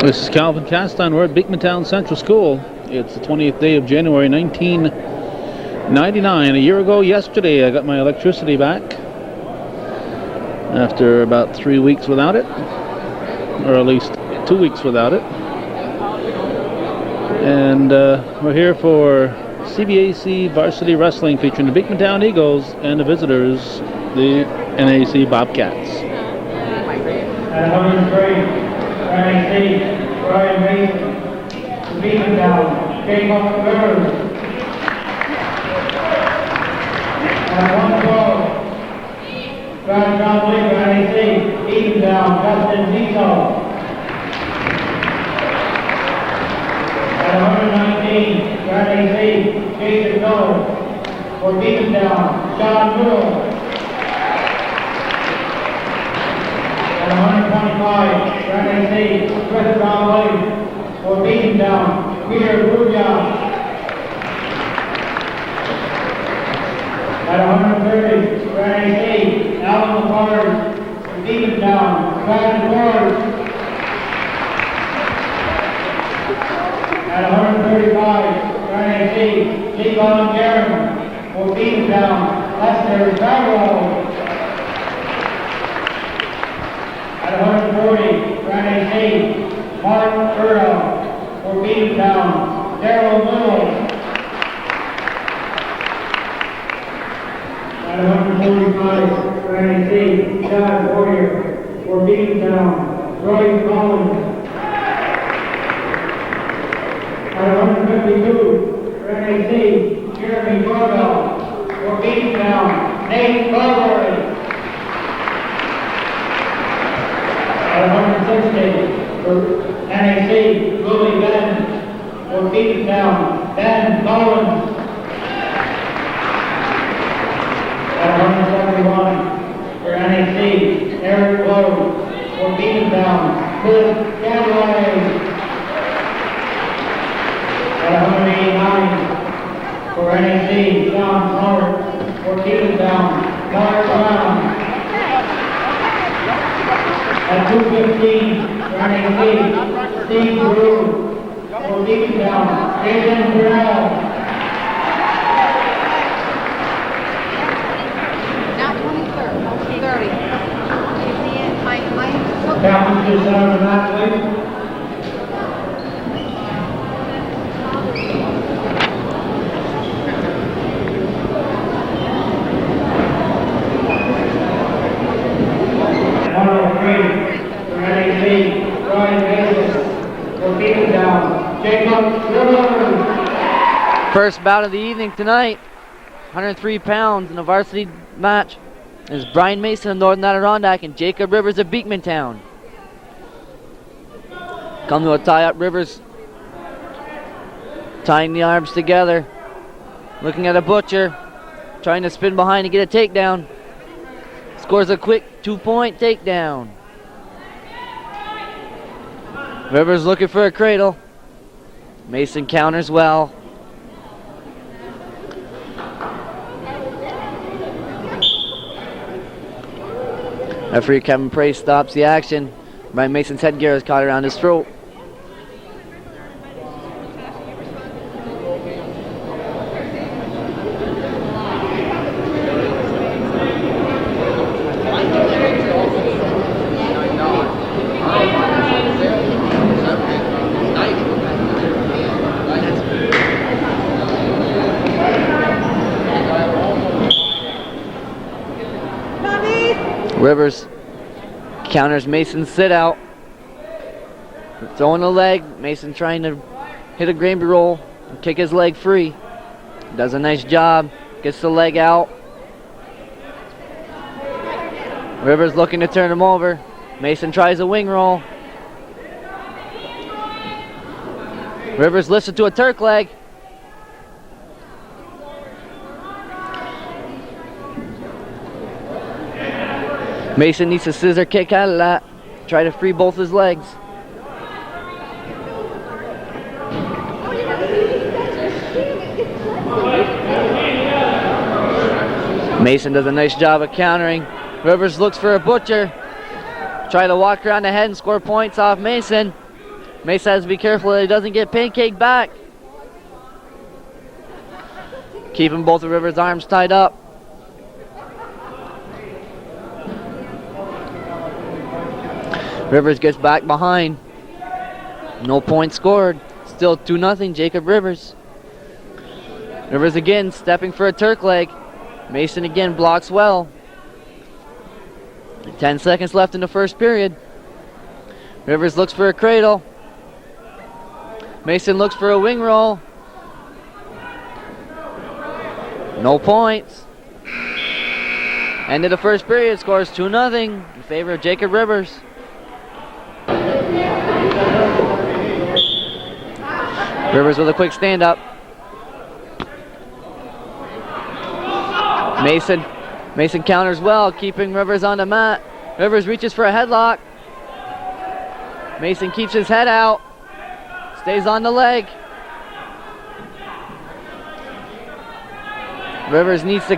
This is Calvin Castine. We're at Beekmantown Central School. It's the 20th day of January 1999. A year ago yesterday I got my electricity back after about 3 weeks without it, or at least 2 weeks without it. And we're here for CBAC Varsity Wrestling featuring the Beekmantown Eagles and the visitors, the NAC Bobcats. At 103. NAC, Brian Mason, Beekmantown, Jacob Rivers. At 112, John Lee, NAC, Beekmantown, Justin Zito. At 119, NAC, Jason Miller, for Beekmantown, John Moore. At 125, NAC, Chris Brownlee, for Beekmantown, Peter Ruja. At 130, NAC, Alan McCord, for Beekmantown, Brad Ford. At 135, NAC, Lee Colin Garren, for Beekmantown, Lester Farrell. At 140, NAC, Mark Earl, for Beekmantown, Darrell Little. At 145, NAC, Chad Warrior, for Beekmantown, Roy Collins. At 152, NAC, Jeremy Corbell, for Beekmantown, Nate Barbary. At 160, for NAC, Willie Ben, for Beekmantown, Ben Collins. At 171, for NAC, Eric Lowe, for Beekmantown, Chris Galloway. At 189, for NAC, John Howard, for Beekmantown, Mark Brown. At 215, for NAC, Steve Brew, for Beekmantown, Jason Burrell. Not 23rd, 30. Captain, just out of the mat, please. First bout of the evening tonight, 103 pounds in a varsity match, is Brian Mason of Northern Adirondack and Jacob Rivers of Beekmantown. Come to a tie-up. Rivers tying the arms together, looking at a butcher, trying to spin behind and get a takedown. Scores a quick 2-point takedown. Rivers looking for a cradle. Mason counters well. Referee Kevin Price stops the action. Brian Mason's headgear is caught around his throat. Rivers counters Mason's sit out. Throwing a leg. Mason trying to hit a gravy roll and kick his leg free. Does a nice job. Gets the leg out. Rivers looking to turn him over. Mason tries a wing roll. Rivers lifts it to a Turk leg. Mason needs a scissor kick out of that. Try to free both his legs. Mason does a nice job of countering. Rivers looks for a butcher. Try to walk around the head and score points off Mason. Mason has to be careful that he doesn't get pancaked back. Keeping both of Rivers' arms tied up. Rivers gets back behind. No points scored. Still 2-0, Jacob Rivers. Rivers again stepping for a Turk leg. Mason again blocks well. 10 seconds left in the first period. Rivers looks for a cradle. Mason looks for a wing roll. No points. End of the first period, scores 2-0 in favor of Jacob Rivers. Rivers with a quick stand up. Mason counters well, keeping Rivers on the mat. Rivers reaches for a headlock. Mason keeps his head out. Stays on the leg. Rivers needs to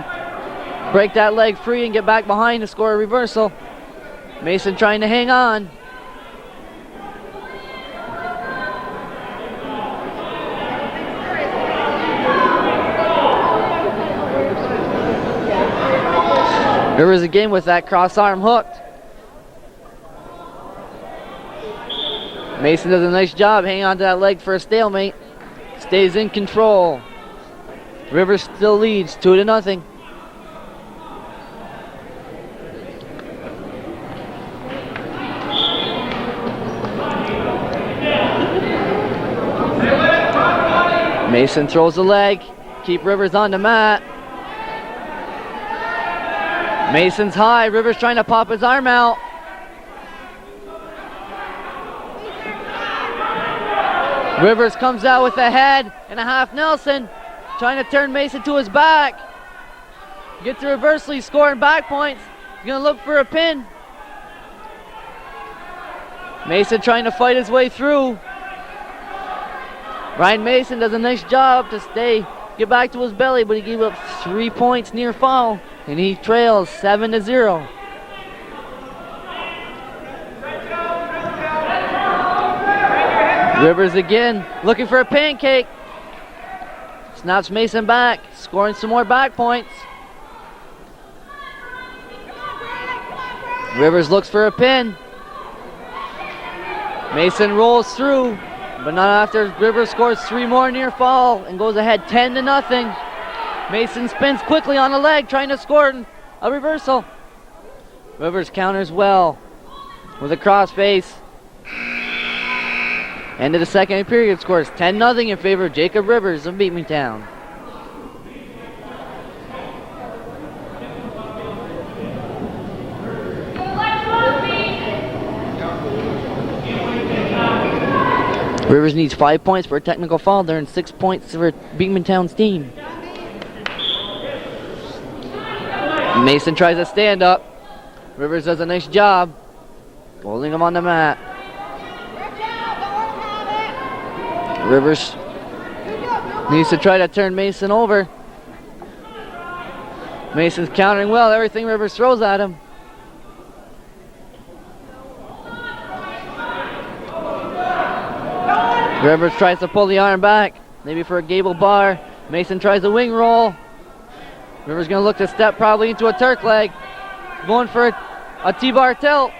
break that leg free and get back behind to score a reversal. Mason trying to hang on. Rivers again with that cross arm hooked. Mason does a nice job hanging on to that leg for a stalemate. Stays in control. Rivers still leads 2-0. Mason throws the leg. Keep Rivers on the mat. Mason's high. Rivers trying to pop his arm out. Rivers comes out with a head and a half Nelson. Trying to turn Mason to his back. Gets the reversal. He's scoring back points. He's going to look for a pin. Mason trying to fight his way through. Ryan Mason does a nice job to get back to his belly, but he gave up 3 points near fall, and he trails 7-0. Rivers again, looking for a pancake. Snaps Mason back, scoring some more back points. Rivers looks for a pin. Mason rolls through, but not after Rivers scores 3 more near fall and goes ahead 10-0. Mason spins quickly on the leg, trying to score a reversal. Rivers counters well with a crossface. End of the second period, scores 10-0 in favor of Jacob Rivers of Beekmantown. Rivers needs 5 points for a technical foul there and 6 points for Beekmantown's team. Mason tries a stand up. Rivers does a nice job holding him on the mat. Rivers needs to try to turn Mason over. Mason's countering well, everything Rivers throws at him. Rivers tries to pull the arm back, maybe for a gable bar. Mason tries a wing roll. Rivers gonna look to step probably into a Turk leg. Going for a T-bar tilt.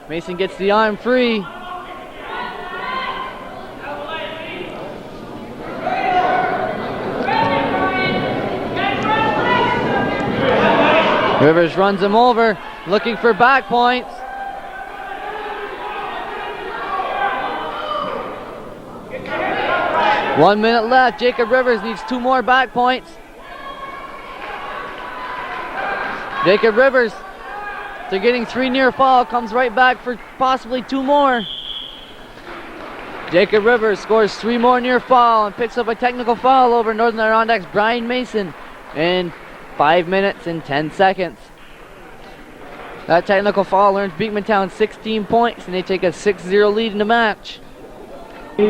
Mason gets the arm free. Rivers runs him over, looking for back points. One minute left. Jacob Rivers needs 2 more back points. Jacob Rivers, they're getting 3 near fall, comes right back for possibly 2 more. Jacob Rivers scores 3 more near fall and picks up a technical foul over Northern Adirondack's Brian Mason in 5 minutes and 10 seconds. That technical foul earns Beekmantown 16 points and they take a 6-0 lead in the match. The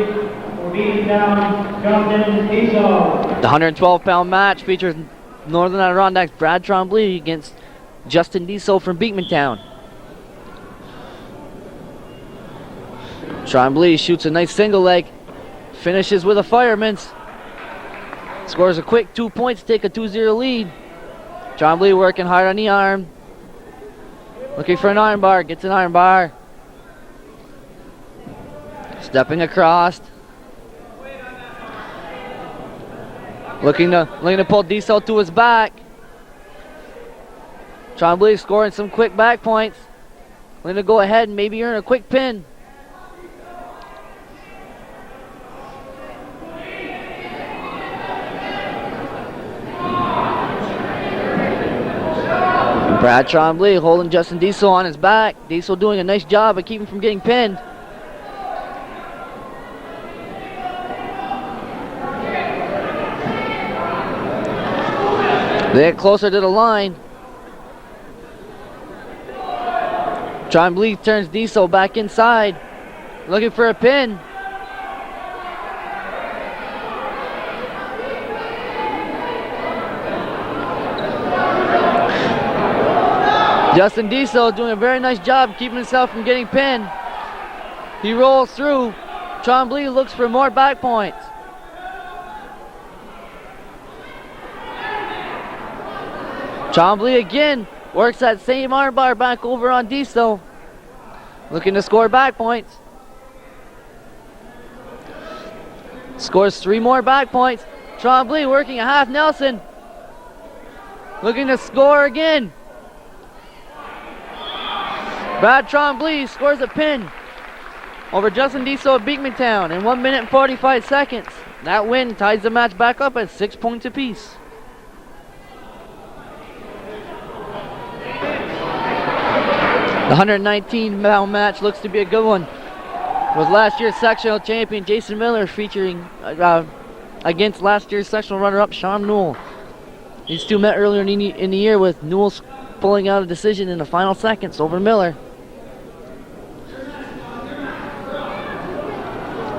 112-pound match features Northern Adirondack's Brad Trombley against Justin Diesel from Beekmantown. Trombley shoots a nice single leg. Finishes with a fireman's. Scores a quick 2 points, take a 2-0 lead. Trombley working hard on the arm. Looking for an arm bar, gets an arm bar. Stepping across. Looking to pull Diesel to his back. Trombley scoring some quick back points. Looking to go ahead and maybe earn a quick pin. Brad Trombley holding Justin Diesel on his back. Diesel doing a nice job of keeping him from getting pinned. They get closer to the line. Trombley turns Diesel back inside, looking for a pin. Justin Diesel doing a very nice job keeping himself from getting pinned. He rolls through. Trombley looks for more back points. Trombley again works that same armbar back over on Diesel. Looking to score back points. Scores 3 more back points. Trombley working a half Nelson. Looking to score again. Brad Trombley scores a pin over Justin Diesel of Beekmantown in 1 minute and 45 seconds. That win ties the match back up at 6 points apiece. The 119-pound match looks to be a good one, with last year's sectional champion Jason Miller featuring against last year's sectional runner-up Sean Newell. These two met earlier in the year, with Newell pulling out a decision in the final seconds over Miller.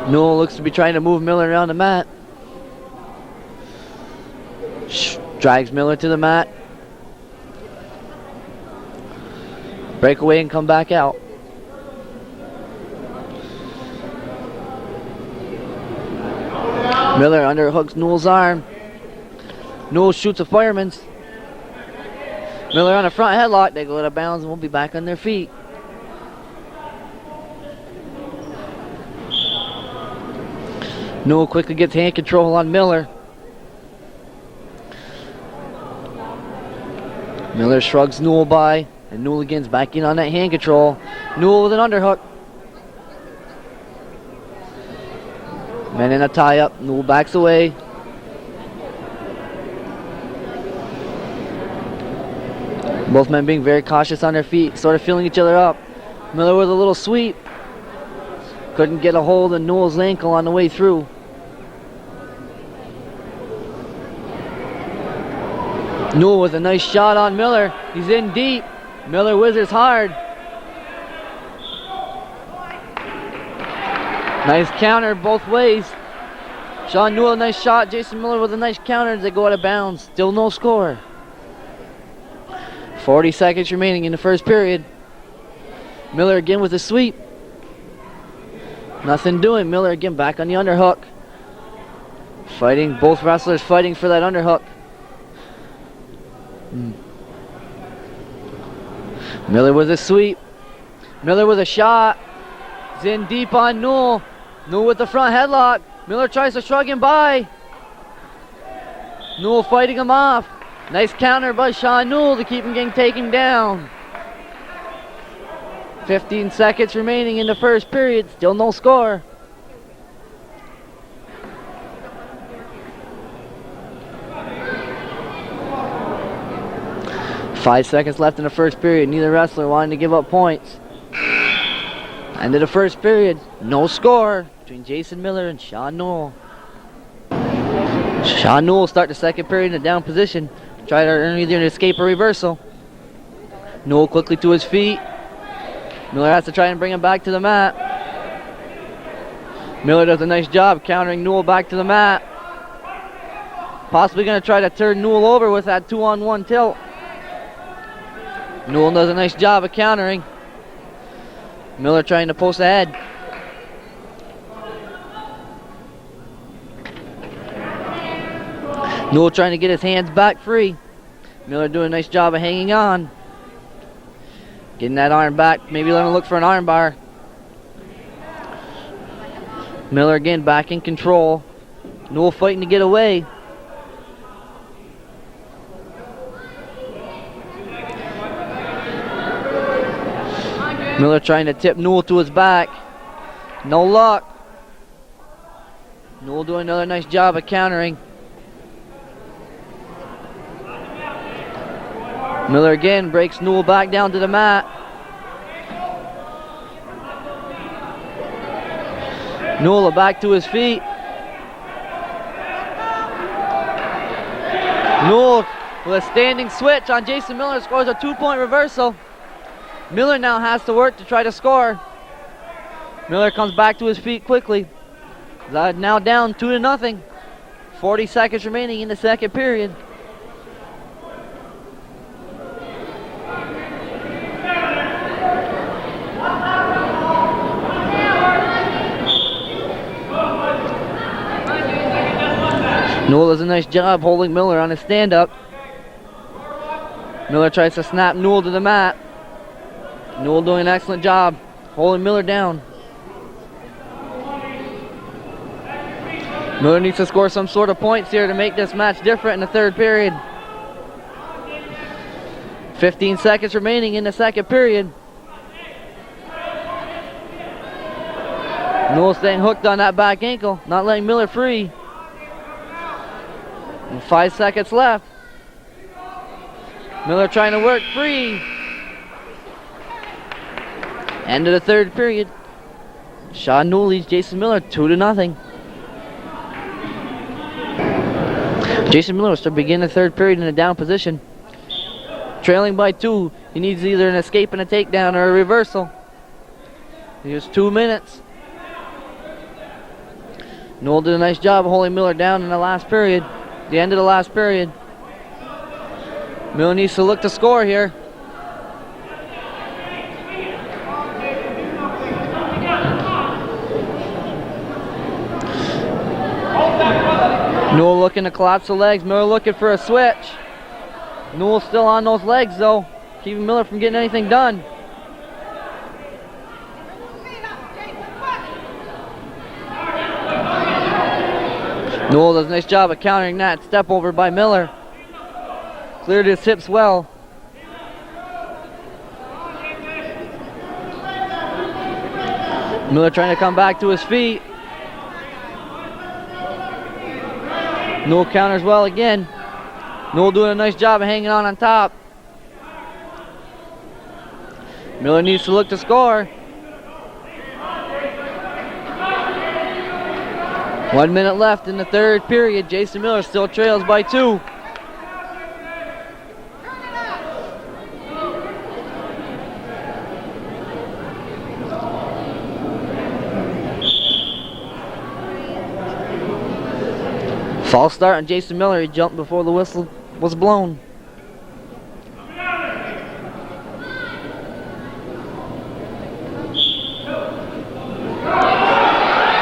Newell looks to be trying to move Miller around the mat. Drags Miller to the mat. Break away and come back out. Miller underhooks Newell's arm. Newell shoots a fireman's. Miller on a front headlock. They go out of bounds and will be back on their feet. Newell quickly gets hand control on Miller. Miller shrugs Newell by, and Newell again's back in on that hand control. Newell with an underhook. Men in a tie-up. Newell backs away. Both men being very cautious on their feet, sort of feeling each other up. Miller with a little sweep. Couldn't get a hold of Newell's ankle on the way through. Newell with a nice shot on Miller. He's in deep. Miller whizzes hard. Nice counter both ways. Sean Newell, nice shot. Jason Miller with a nice counter as they go out of bounds. Still no score. 40 seconds remaining in the first period. Miller again with a sweep. Nothing doing. Miller again back on the underhook. Fighting, both wrestlers fighting for that underhook. Miller with a sweep. Miller with a shot. He's in deep on Newell. Newell with the front headlock. Miller tries to shrug him by. Newell fighting him off. Nice counter by Sean Newell to keep him getting taken down. 15 seconds remaining in the first period. Still no score. Five seconds left in the first period. Neither wrestler wanting to give up points. End of the first period. No score between Jason Miller and Sean Newell. Sean Newell start the second period in a down position. Try to earn either an escape or reversal. Newell quickly to his feet. Miller has to try and bring him back to the mat. Miller does a nice job countering Newell back to the mat. Possibly going to try to turn Newell over with that 2-on-1 tilt. Newell does a nice job of countering. Miller trying to post ahead. Newell trying to get his hands back free. Miller doing a nice job of hanging on. Getting that arm back. Maybe let him look for an arm bar. Miller again back in control. Newell fighting to get away. Miller trying to tip Newell to his back. No luck. Newell doing another nice job of countering. Miller again breaks Newell back down to the mat. Newell back to his feet. Newell with a standing switch on Jason Miller scores a 2-point reversal. Miller now has to work to try to score. Miller comes back to his feet quickly. Now down 2-0. 40 seconds remaining in the second period. Newell does a nice job holding Miller on his stand-up. Miller tries to snap Newell to the mat. Newell doing an excellent job holding Miller down. Miller needs to score some sort of points here to make this match different in the third period. 15 seconds remaining in the second period. Newell staying hooked on that back ankle, not letting Miller free. And 5 seconds left. Miller trying to work free. End of the third period. Sean Newell leads Jason Miller 2-0. Jason Miller will begin the third period in a down position. Trailing by 2. He needs either an escape and a takedown or a reversal. Here's 2 minutes. Newell did a nice job of holding Miller down in the last period. The end of the last period. Miller needs to look to score here. Newell looking to collapse the legs. Miller looking for a switch. Newell still on those legs though, keeping Miller from getting anything done. Newell does a nice job of countering that step over by Miller. Cleared his hips well. Miller trying to come back to his feet. Newell counters well again. Newell doing a nice job of hanging on top. Miller needs to look to score. 1 minute left in the third period. Jason Miller still trails by 2. False start on Jason Miller. He jumped before the whistle was blown.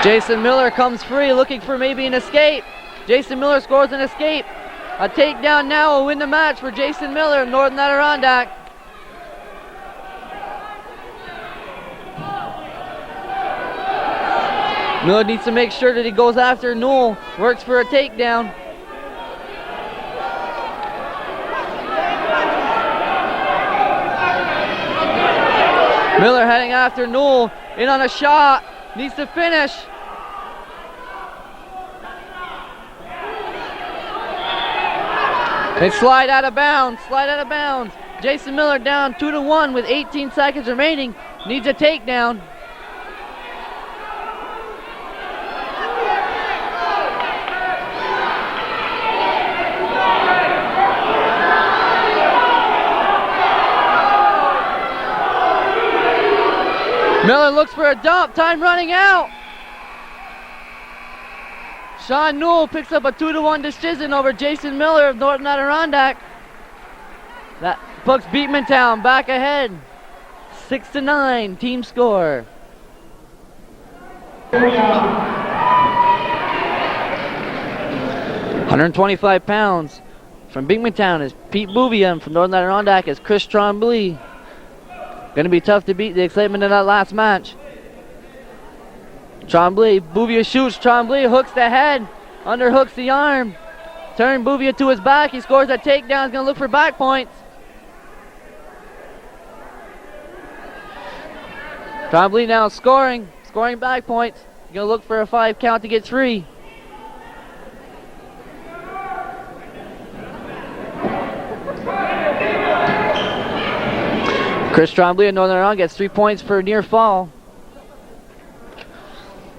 Jason Miller comes free, looking for maybe an escape. Jason Miller scores an escape. A takedown now will win the match for Jason Miller of Northern Adirondack. Miller needs to make sure that he goes after Newell. Works for a takedown. Miller heading after Newell. In on a shot. Needs to finish. They slide out of bounds. Slide out of bounds. Jason Miller down 2-1 with 18 seconds remaining. Needs a takedown. Miller looks for a dump. Time running out. Sean Newell picks up a 2-1 decision over Jason Miller of Northern Adirondack. That puts Beekmantown back ahead. 6-9 team score. 125 pounds. From Beekmantown is Pete Bouvia, and from Northern Adirondack is Chris Trombley. Gonna be tough to beat the excitement of that last match. Trombley, Bouvia shoots, Trombley hooks the head, underhooks the arm. Turn Bouvia to his back, he scores a takedown, he's gonna look for back points. Trombley now scoring back points. He's gonna look for a 5 count to get 3. Chris Trombley of Northern Ireland gets 3 points for near fall.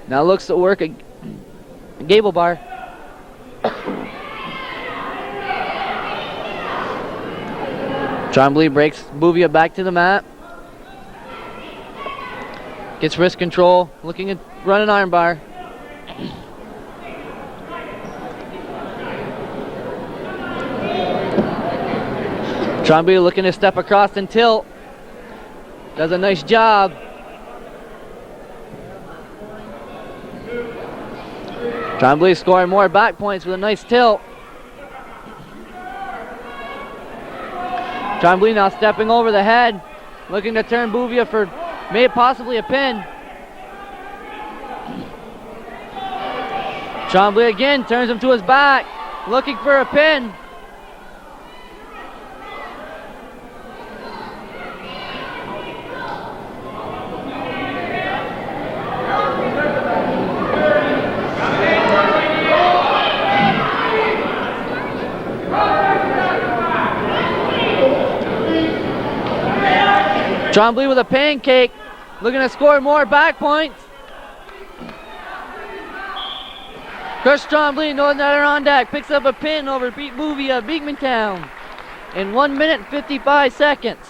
Now looks to work a gable bar. Trombley breaks Bouvia back to the mat. Gets wrist control, looking at run an arm bar. Trombley looking to step across and tilt. Does a nice job. Trombley scoring more back points with a nice tilt. Trombley now stepping over the head, looking to turn Bouvia for maybe possibly a pin. Trombley again turns him to his back, looking for a pin. Trombley with a pancake, looking to score more back points. Chris Trombley, Northern Adirondack, picks up a pin over Pete Bouvia of Beekmantown in 1 minute and 55 seconds.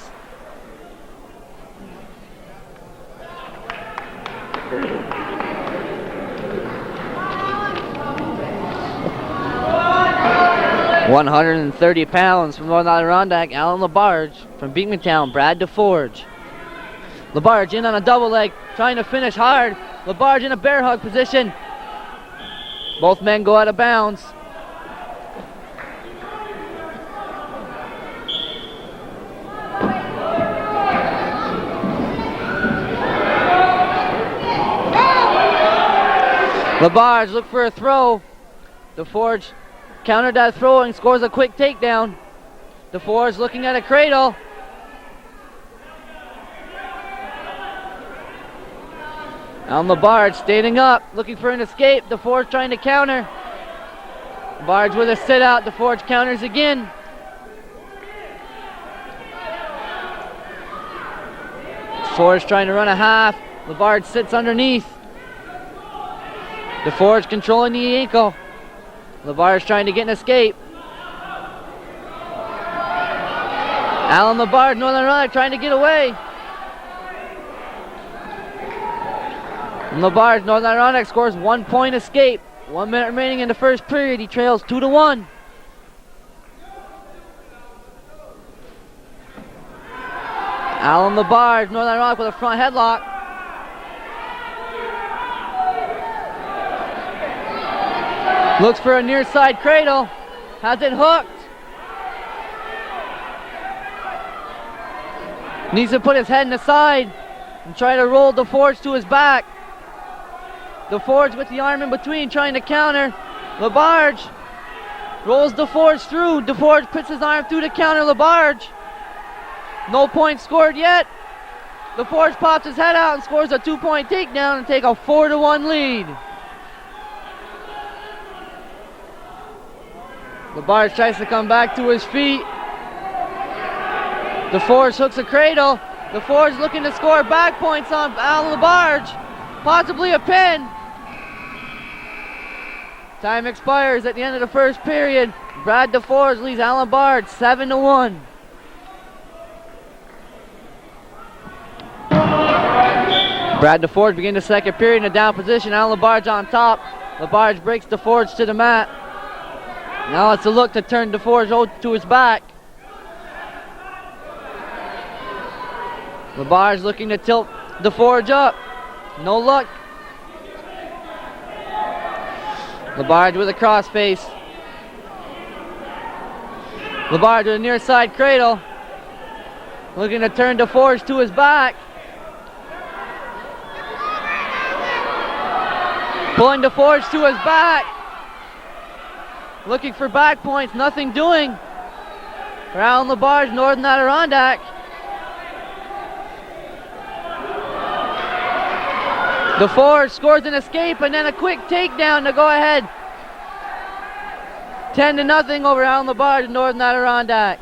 £130 from Northern Adirondack, Alan Labarge. From Beekmantown, Brad DeForge. Labarge in on a double leg, trying to finish hard. Labarge in a bear hug position. Both men go out of bounds. Labarge look for a throw. DeForge countered that throw and scores a quick takedown. DeForge looking at a cradle. Alan Labarge standing up, looking for an escape. DeForge trying to counter. Labarge with a sit out. DeForge counters again. DeForge trying to run a half. Labarge sits underneath. DeForge controlling the ankle. Labarge trying to get an escape. Alan Labarge, Northern Ireland, trying to get away. Labarge, Northern Ireland, scores 1 point escape. 1 minute remaining in the first period. He trails 2-1. Alan Labarge, Northern Ireland with a front headlock. Looks for a near side cradle. Has it hooked. Needs to put his head in the side and try to roll DeForge to his back. DeForge with the arm in between trying to counter. Labarge rolls DeForge through. DeForge puts his arm through to counter Labarge. No points scored yet. DeForge pops his head out and scores a 2-point takedown and take a 4-1 lead. Labarge tries to come back to his feet. DeForge hooks a cradle. DeForge looking to score back points on Alan Labarge. Possibly a pin. Time expires at the end of the first period. Brad DeForge leads Alan Labarge 7-1. Brad DeForge begins the second period in a down position. Alan Labarge on top. Labarge breaks DeForge to the mat. Now it's a look to turn DeForge to his back. Labarge looking to tilt DeForge up. No luck. Labarge with a crossface. LeBarge to the near side cradle. Looking to turn DeForge to his back. Pulling DeForge to his back. Looking for back points, nothing doing. For Alan LeBarge, Northern Adirondack. DeForge scores an escape and then a quick takedown to go ahead. 10-0 over Alan LeBarge and Northern Adirondack.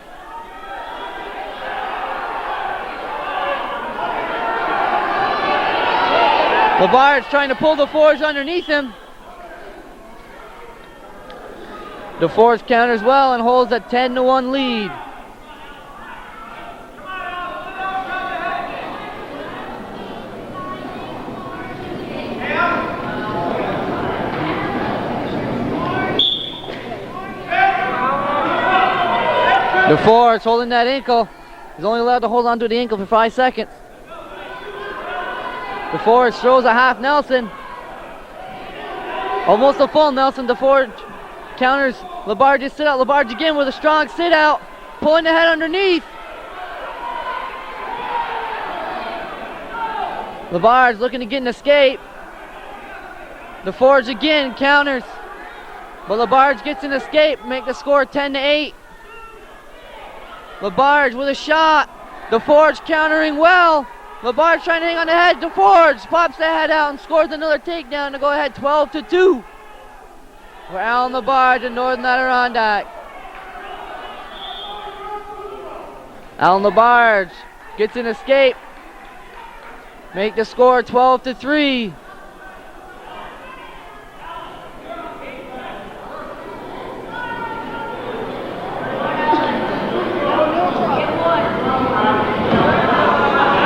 LeBarge trying to pull DeForge underneath him. DeForge counters well and holds a 10-1 lead. DeForge holding that ankle. He's only allowed to hold on to the ankle for 5 seconds. DeForge throws a half Nelson. Almost a full Nelson. DeForge counters. LeBarge sit out. LeBarge again with a strong sit out. Pulling the head underneath. LeBarge looking to get an escape. DeForge again counters. But LeBarge gets an escape. Make the score 10-8. LeBarge with a shot. DeForge countering well. LeBarge trying to hang on the head. DeForge pops the head out and scores another takedown to go ahead 12-2. For Alan LeBarge and Northern Adirondack. Alan LeBarge gets an escape. Make the score 12-3.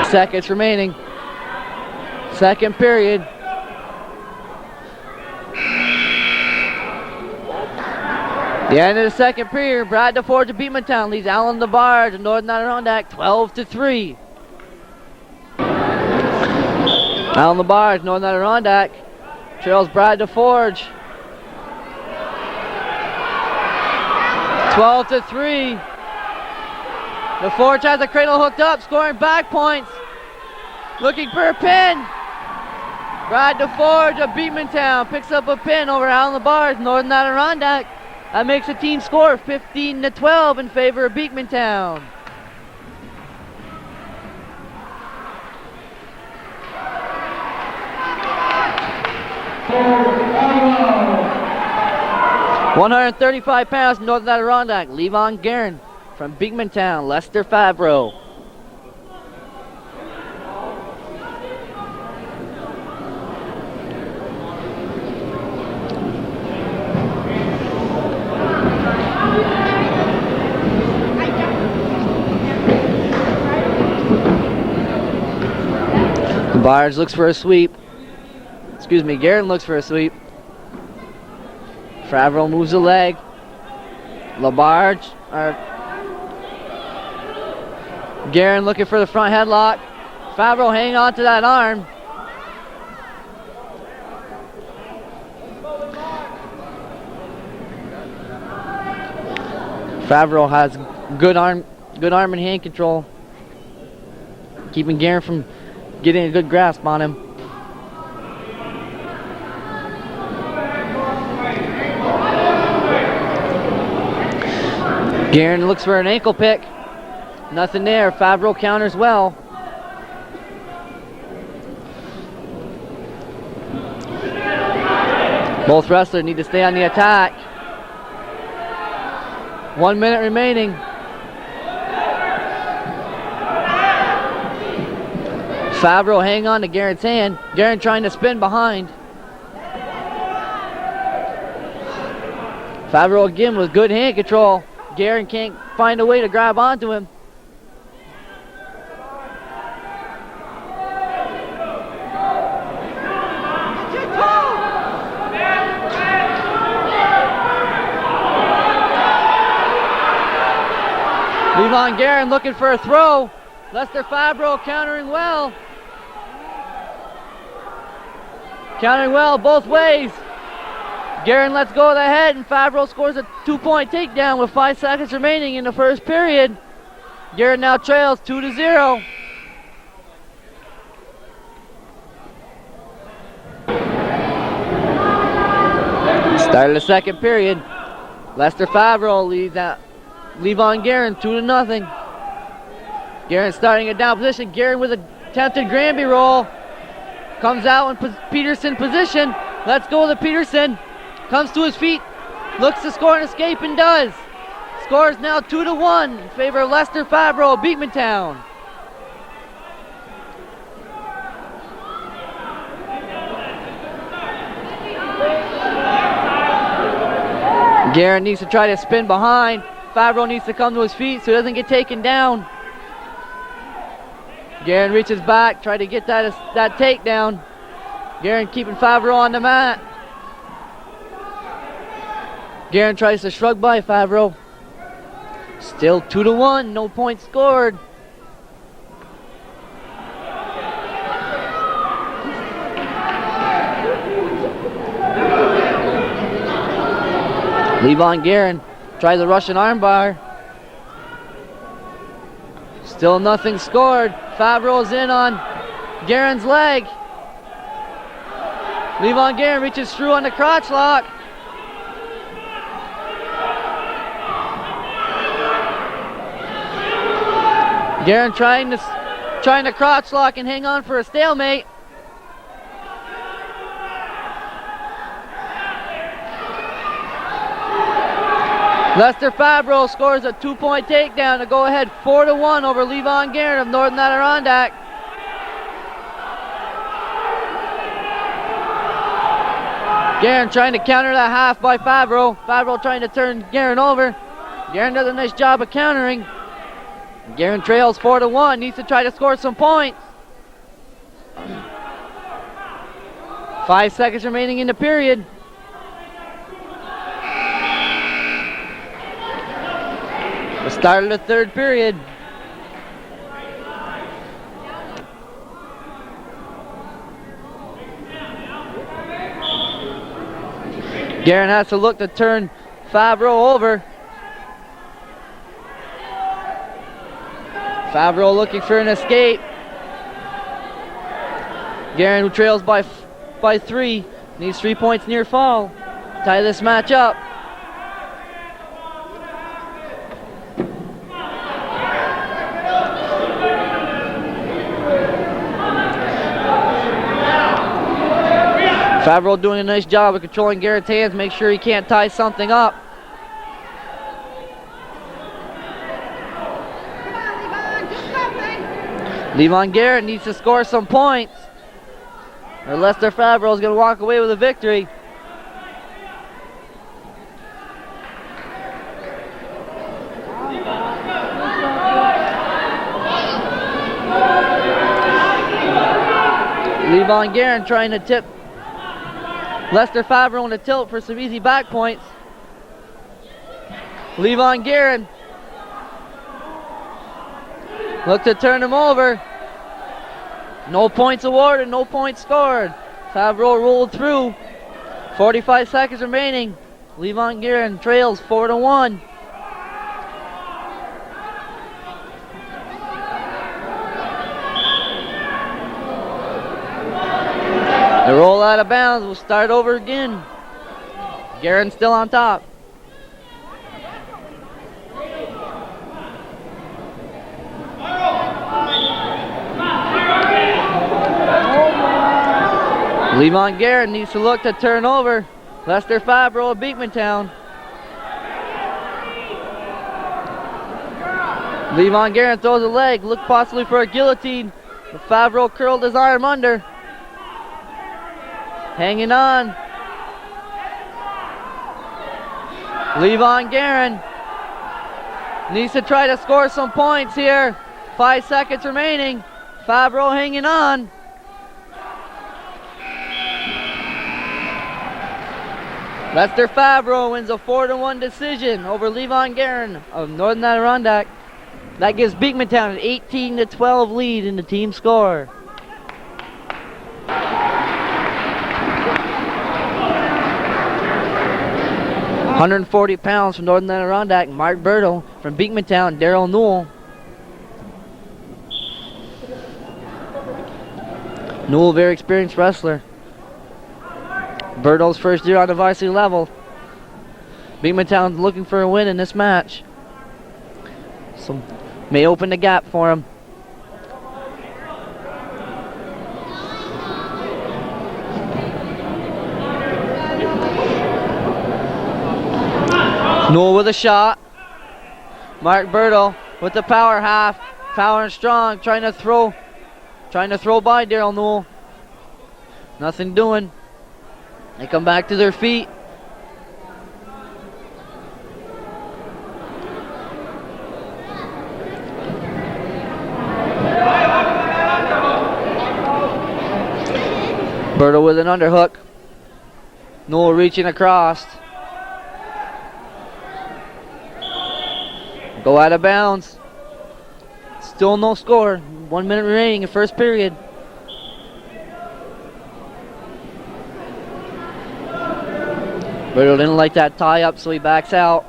Seconds remaining. Second period. The end of the second period. Brad DeForge of Beekmantown leads Alan LeBarge and Northern Adirondack 12-3. Alan LeBarge, Northern Adirondack trails Brad DeForge 12-3. DeForge has the cradle hooked up, scoring back points. Looking for a pin. Brad DeForge of Beekmantown picks up a pin over Alan LeBarge, Northern Adirondack. That makes the team score 15-12 in favor of Beekmantown. £135, Northern Adirondack, Levon Guerin. From Beekmantown, Lester Favreau. LeBarge looks for a sweep. Excuse me, Guerin looks for a sweep. Favreau moves the leg. LeBarge, Guerin looking for the front headlock. Favreau hanging on to that arm. Favreau has good arm and hand control, keeping Guerin from getting a good grasp on him. Guerin looks for an ankle pick. Nothing there. Favreau counters well. Both wrestlers need to stay on the attack. 1 minute remaining. Favreau hanging on to Guerin's hand. Guerin trying to spin behind. Favreau again with good hand control. Guerin can't find a way to grab onto him. Levon Guerin looking for a throw. Lester Favreau countering well. Countering well both ways. Guerin lets go of the head, and Favreau scores a 2-point takedown with 5 seconds remaining in the first period. Guerin now trails 2-0. Start of the second period. Lester Favreau leads out Levon Guerin 2-0. Guerin starting a down position. Guerin with a attempted Granby roll. Comes out in Peterson position. Let's go with Peterson. Comes to his feet. Looks to score and escape and does. Scores now 2-1 in favor of Lester Favreau of Beekmantown. Guerin needs to try to spin behind. Favreau needs to come to his feet so he doesn't get taken down. Guerin reaches back, try to get that takedown. Guerin keeping Favreau on the mat. Guerin tries to shrug by Favreau. Still 2-1, no points scored. Levon Guerin tries a Russian armbar. Still nothing scored. Favreau's in on Guerin's leg. Levon Guerin reaches through on the crotch lock. Guerin trying to crotch lock and hang on for a stalemate. Lester Favreau scores a 2-point takedown to go ahead 4-1 over Levon Guerin of Northern Adirondack. Guerin trying to counter that half by Favreau. Favreau trying to turn Guerin over. Guerin does a nice job of countering. Guerin trails 4-1, needs to try to score some points. 5 seconds remaining in the period. The start of the third period. Guerin has to look to turn Favreau over. Favreau looking for an escape. Guerin, who trails by 3, needs 3 points near fall. Tie this match up. Favreau doing a nice job of controlling Guerin's hands, make sure he can't tie something up. Levon Guerin needs to score some points, or Lester Favreau is going to walk away with a victory. Levon Guerin trying to tip Lester Favreau in a tilt for some easy back points. Levon Guerin look to turn him over. No points awarded, no points scored. Favreau rolled through. 45 seconds remaining. Levon Guerin trails 4-1. They roll out of bounds. We'll start over again. Guerin still on top. Levon Guerin needs to look to turn over Lester Favreau of Beekmantown. Levon Guerin throws a leg, look possibly for a guillotine, but Favreau curled his arm under. Hanging on. Levon Guerin needs to try to score some points here. 5 seconds remaining. Favreau hanging on. Lester Favreau wins a 4-1 decision over Levon Guerin of Northern Adirondack. That gives Beekmantown an 18-12 lead in the team score. 140 pounds from Northern Adirondack, Mark Berto. From Beekmantown, Daryl Newell. Newell, very experienced wrestler. Berto's first year on the varsity level. Beekmantown's looking for a win in this match. So, may open the gap for him. Newell with a shot. Mark Berto with the power half. Power and strong, trying to throw by Daryl Newell. Nothing doing. They come back to their feet. Berto with an underhook. Newell reaching across. Go out of bounds. Still no score. 1 minute remaining in first period. Berto didn't like that tie up, so he backs out.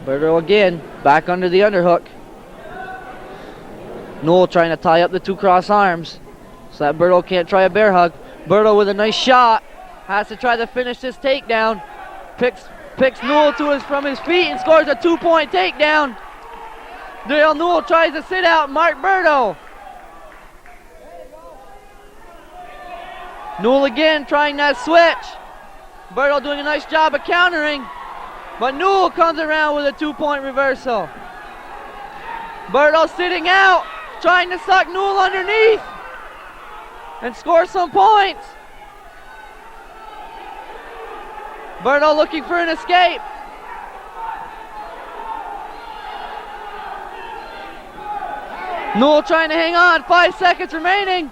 Berto again, back under the underhook. Newell trying to tie up the two cross arms so that Berto can't try a bear hug. Berto with a nice shot. Has to try to finish this takedown. Picks Newell from his feet and scores a 2-point takedown. Daryl Newell tries to sit out Mark Berto. Newell again trying that switch. Berto doing a nice job of countering, but Newell comes around with a 2-point reversal. Berto sitting out, trying to suck Newell underneath and score some points. Berto looking for an escape. Newell trying to hang on, 5 seconds remaining.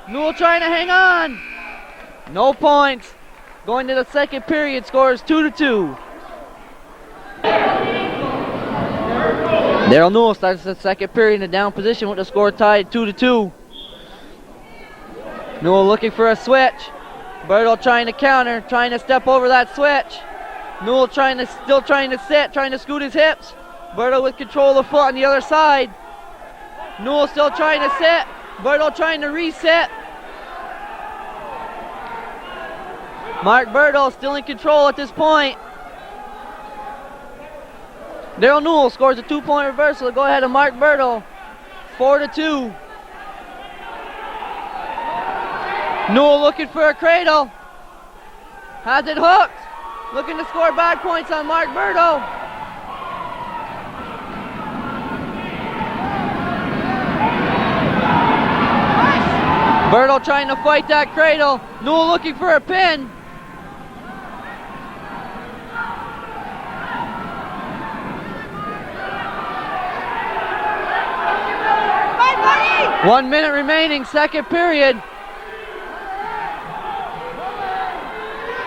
Newell trying to hang on. No points. Going to the second period, scores 2-2. Daryl Newell starts the second period in a down position with the score tied 2-2. Newell looking for a switch. Berto trying to counter, trying to step over that switch. Newell still trying to sit, trying to scoot his hips. Berto with control of the foot on the other side. Newell still trying to sit. Berto trying to reset. Mark Berto still in control at this point. Daryl Newell scores a 2-point reversal to go ahead of Mark Berto. 4-2. Newell looking for a cradle. Has it hooked. Looking to score bad points on Mark Berto. Berto trying to fight that cradle. Newell looking for a pin. Bye, 1 minute remaining, second period.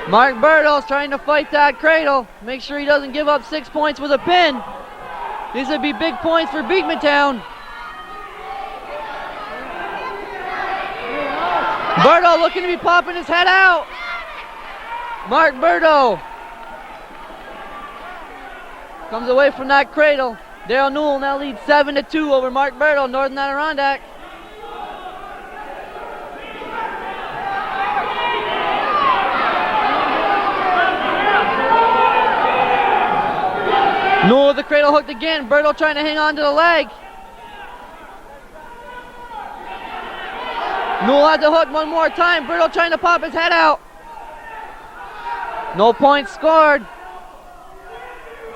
Mark Berto's trying to fight that cradle. Make sure he doesn't give up 6 points with a pin. These would be big points for Beekmantown. Berto looking to be popping his head out. Mark Berto comes away from that cradle. Daryl Newell now leads 7-2 over Mark Berto, Northern Adirondack. Newell with the cradle hooked again. Berto trying to hang on to the leg. Newell had the hook one more time. Berto trying to pop his head out. No points scored.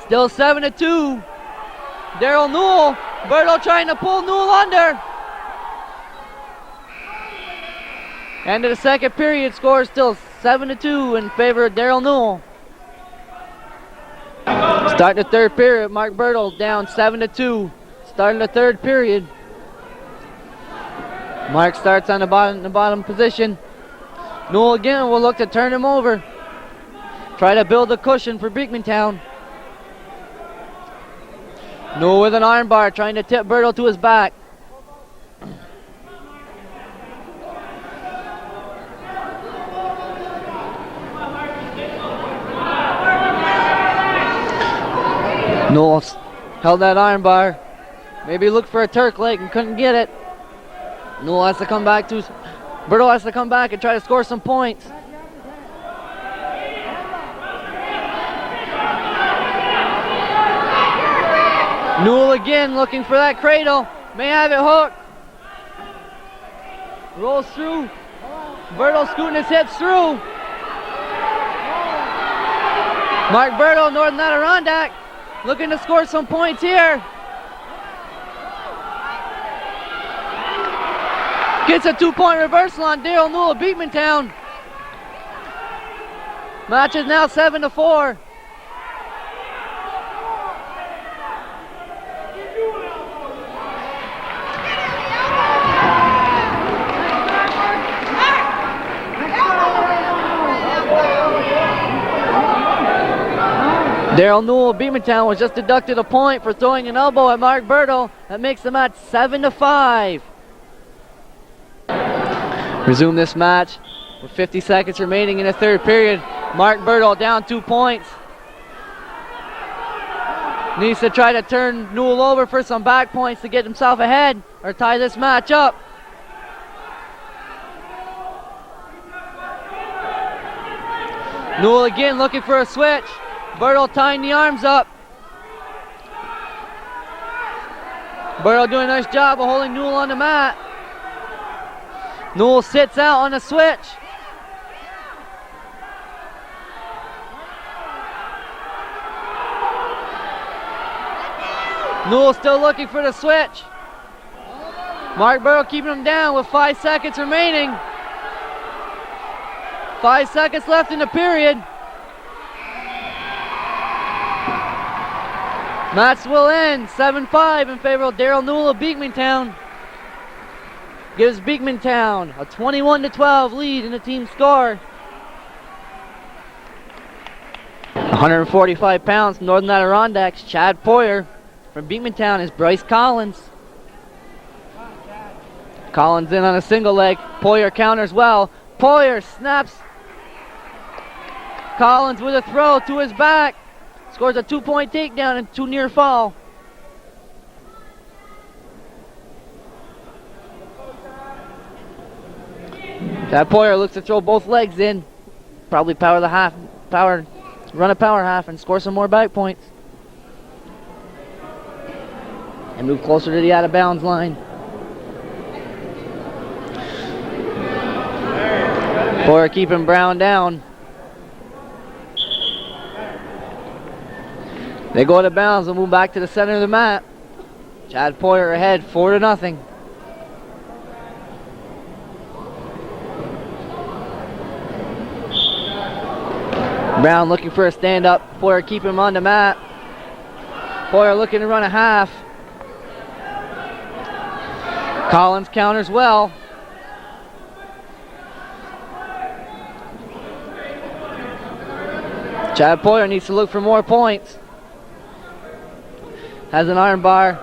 Still 7-2. Daryl Newell. Berto trying to pull Newell under. End of the second period. Score still 7-2 in favor of Daryl Newell. Start the third period. Mark Berto down 7-2. Starting the third period. Mark starts on the bottom position. Newell again will look to turn him over. Try to build a cushion for Beekmantown. Newell with an arm bar trying to tip Berto to his back. Newell held that iron bar. Maybe looked for a Turk leg and couldn't get it. Newell has to come back to... Berto has to come back and try to score some points. Newell again looking for that cradle. May have it hooked. Rolls through. Berto scooting his hips through. Mark Berto, Northern Adirondack, looking to score some points here. Gets a 2-point reversal on Daryl Newell of Beekmantown. Match is now 7-4. Daryl Newell of Beekmantown was just deducted a point for throwing an elbow at Mark Berto. That makes the match 7-5. Resume this match with 50 seconds remaining in the third period. Mark Berto down 2 points. Needs to try to turn Newell over for some back points to get himself ahead or tie this match up. Newell again looking for a switch. Berto tying the arms up. Berto doing a nice job of holding Newell on the mat. Newell sits out on the switch. Newell still looking for the switch. Mark Berto keeping him down with 5 seconds remaining. 5 seconds left in the period. Match will end 7-5 in favor of Daryl Newell of Beekmantown. Gives Beekmantown a 21-12 lead in the team score. 145 pounds from Northern Adirondacks, Chad Poyer. From Beekmantown is Bryce Collins. Collins in on a single leg. Poyer counters well. Poyer snaps. Collins with a throw to his back. Scores a 2-point takedown and 2 near fall. Chad Poyer looks to throw both legs in. Probably run a power half and score some more back points. And move closer to the out of bounds line. Poyer keeping Brown down. They go to bounds and move back to the center of the mat. Chad Poyer ahead 4-0. Brown looking for a stand-up. Poyer keeping him on the mat. Poyer looking to run a half. Collins counters well. Chad Poyer needs to look for more points. Has an arm bar.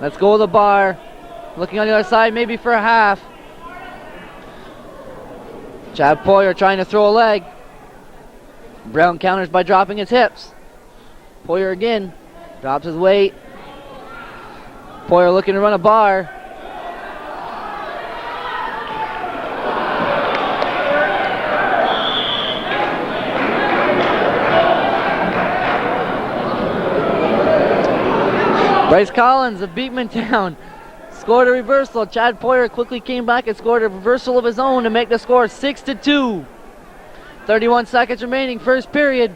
Let's go with the bar. Looking on the other side maybe for a half. Chad Poyer trying to throw a leg. Brown counters by dropping his hips. Poyer again. Drops his weight. Poyer looking to run a bar. Bryce Collins of Beekmantown scored a reversal. Chad Poyer quickly came back and scored a reversal of his own to make the score 6-2. 31 seconds remaining, first period.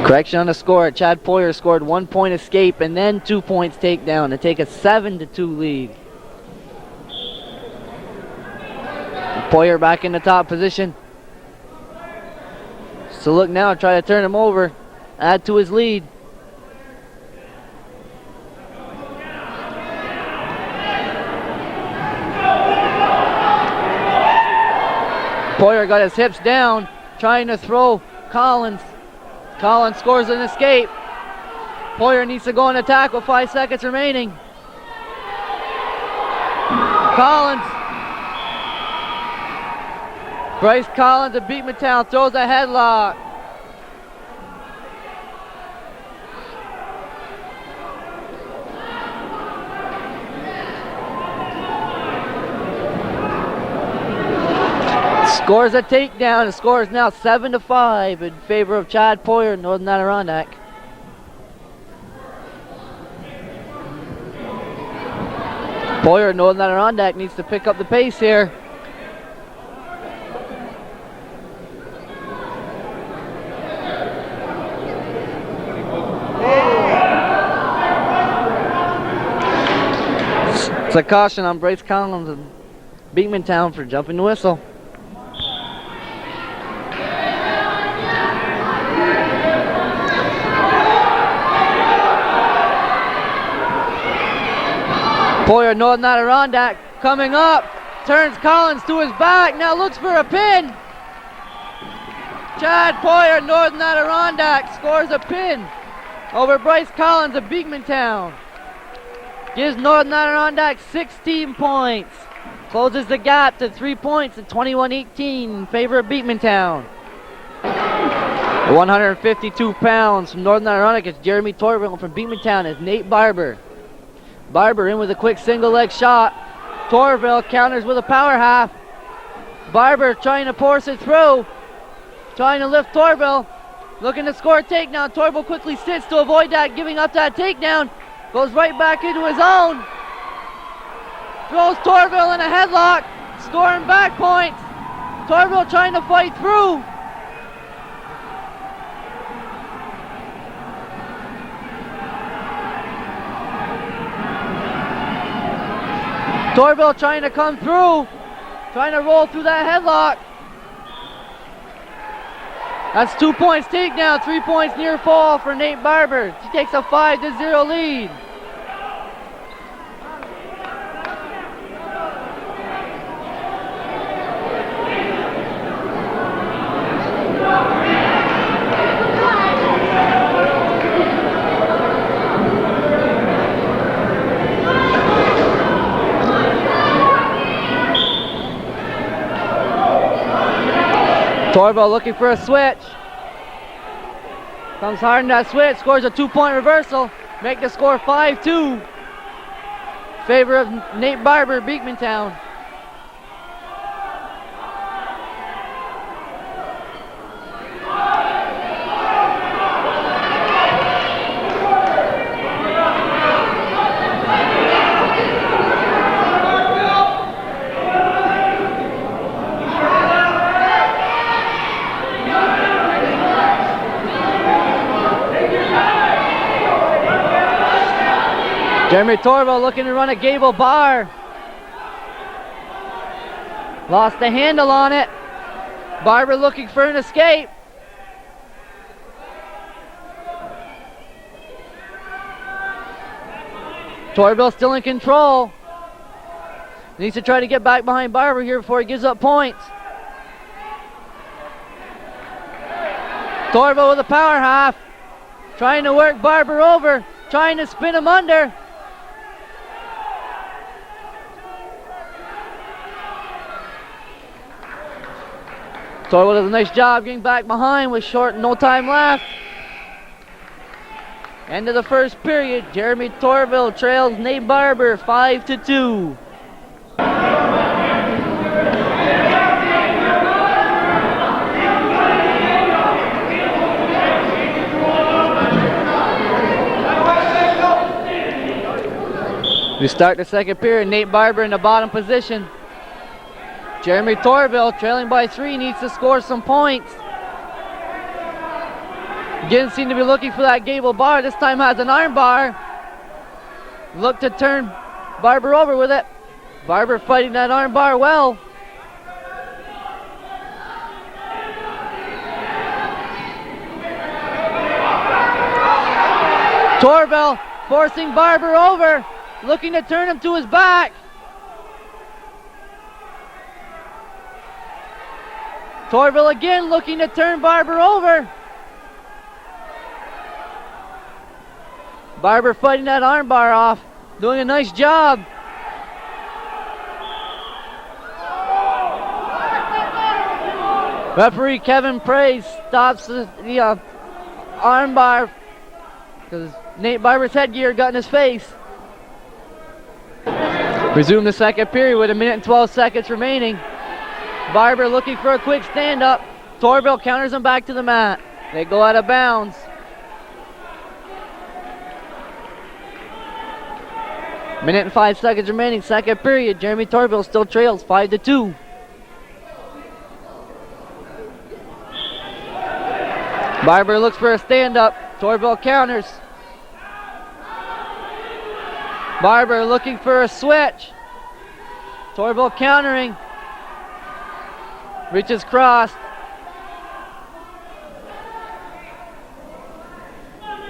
Correction on the score. Chad Poyer scored 1 point escape and then 2 points takedown to take a 7-2 lead. Poyer back in the top position. So look now, try to turn him over, add to his lead. Poyer got his hips down, trying to throw Collins. Collins scores an escape. Poyer needs to go on attack with 5 seconds remaining. Collins. Bryce Collins of Beekmantown throws a headlock. Scores a takedown. The score is now 7-5 in favor of Chad Poyer, Northern Adirondack. Poyer, Northern Adirondack needs to pick up the pace here. It's a caution on Bryce Collins and Beekmantown for jumping the whistle. Poyer, Northern Adirondack coming up, turns Collins to his back, now looks for a pin. Chad Poyer, Northern Adirondack scores a pin over Bryce Collins of Beekmantown. Gives Northern Adirondack 16 points. Closes the gap to 3 points at 21-18 in favor of Beekmantown. 152 pounds from Northern Adirondack. It's Jeremy Torville. From Beekmantown is Nate Barber. Barber in with a quick single leg shot. Torville counters with a power half. Barber trying to force it through. Trying to lift Torville. Looking to score a takedown. Torville quickly sits to avoid that, giving up that takedown. Goes right back into his own. Throws Torville in a headlock. Scoring back points. Torville trying to fight through. Torville trying to come through, trying to roll through that headlock. That's 2 points takedown, 3 points near fall for Nate Barber. He takes a 5-0 lead. Torville looking for a switch. Comes hard in that switch, scores a 2-point reversal. Make the score 5-2. Favor of Nate Barber, Beekmantown. Jeremy Torville looking to run a gable bar. Lost the handle on it. Barber looking for an escape. Torville still in control. Needs to try to get back behind Barber here before he gives up points. Torville with a power half. Trying to work Barber over. Trying to spin him under. Torville does a nice job getting back behind with short, no time left. End of the first period. Jeremy Torville trails Nate Barber 5-2. We start the second period. Nate Barber in the bottom position. Jeremy Torville, trailing by 3, needs to score some points. Again, seem to be looking for that gable bar. This time has an arm bar. Look to turn Barber over with it. Barber fighting that arm bar well. Torville forcing Barber over, looking to turn him to his back. Torville again looking to turn Barber over. Barber fighting that armbar off, doing a nice job. Referee Kevin Praise stops the armbar because Nate Barber's headgear got in his face. Resume the second period with 1 minute and 12 seconds remaining. Barber looking for a quick stand-up. Torville counters him back to the mat. They go out of bounds. Minute and 5 seconds remaining, second period. Jeremy Torville still trails 5-2. Barber looks for a stand-up. Torville counters. Barber looking for a switch. Torville countering. Reaches cross.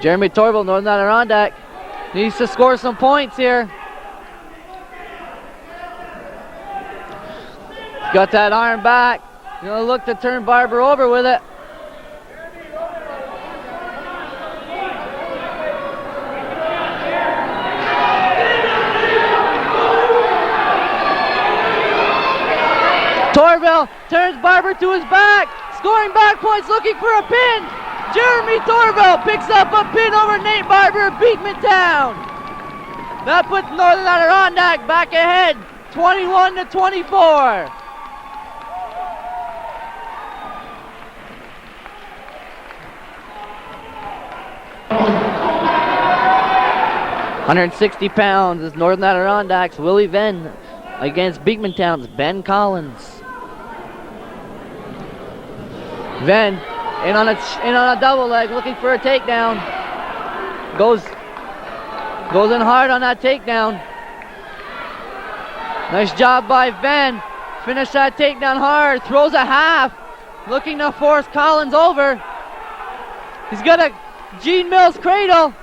Jeremy Torville, Northern Adirondack, needs to score some points here. Got that iron back. Gonna look to turn Barber over with it. Torville turns Barber to his back. Scoring back points, looking for a pin. Jeremy Torville picks up a pin over Nate Barber of Beekmantown. That puts Northern Adirondack back ahead, 21-24. £160 is Northern Adirondack's Willie Venn against Beekmantown's Ben Collins. Venn in on a double leg, looking for a takedown. Goes in hard on that takedown. Nice job by Venn. Finish that takedown hard. Throws a half, looking to force Collins over. He's got a Gene Mills cradle.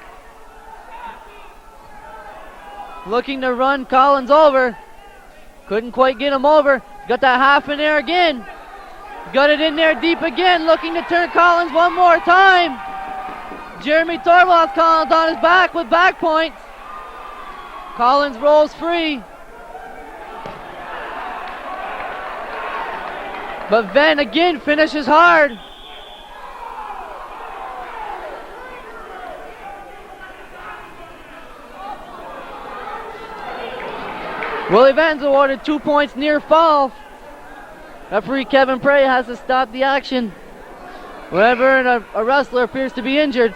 Looking to run Collins over. Couldn't quite get him over. Got that half in there again. Got it in there deep again, looking to turn Collins one more time. Jeremy Torville has Collins on his back with back points. Collins rolls free. But Venn again finishes hard. Willie Venn's awarded 2 points near fall. Referee Kevin Prey has to stop the action whenever a wrestler appears to be injured.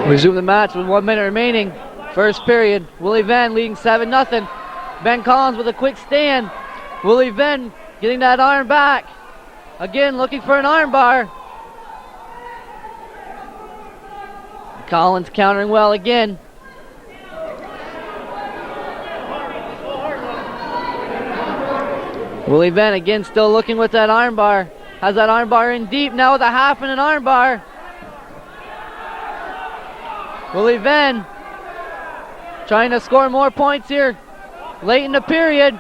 Resume the match with 1 minute remaining. First period. Willie Venn leading 7-0. Ben Collins with a quick stand. Willie Venn getting that arm back. Again looking for an arm bar. Collins countering well again. Willie Venn again still looking with that arm bar. Has that arm bar in deep now with a half and an arm bar. Willie Venn trying to score more points here late in the period.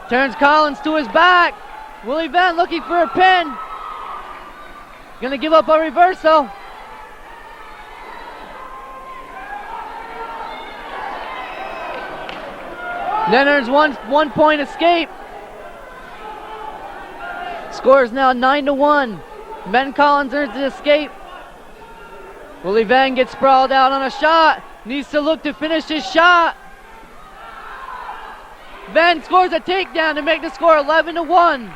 Turns Collins to his back. Willie Venn looking for a pin. Gonna give up a reversal. Then earns one point escape. Score is now 9-1. Ben Collins earns the escape. Willie Venn gets sprawled out on a shot. Needs to look to finish his shot. Venn scores a takedown to make the score 11-1.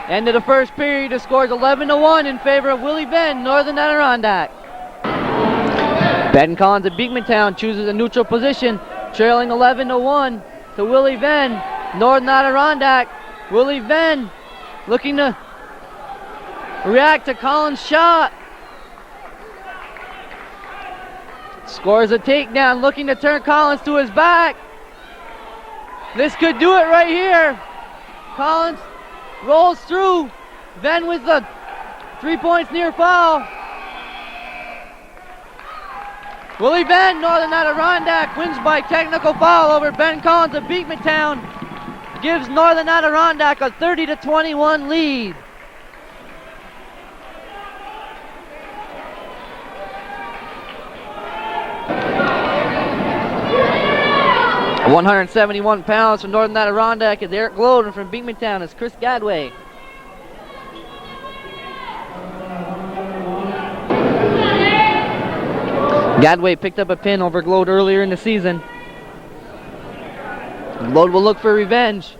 End of the first period, the score is 11-1 in favor of Willie Venn, Northern Adirondack. Ben Collins of Beekmantown chooses a neutral position, trailing 11-1 to Willie Venn, Northern Adirondack. Willie Venn looking to react to Collins' shot. Scores a takedown, looking to turn Collins to his back. This could do it right here. Collins rolls through. Venn with the 3 points near foul. Willie Bend, Northern Adirondack wins by technical foul over Ben Collins of Beekmantown. Gives Northern Adirondack a 30-21 lead. At 171 pounds from Northern Adirondack is Eric Gloden. From Beekmantown is Chris Gadway. Gadway picked up a pin over Glode earlier in the season. Glode will look for revenge.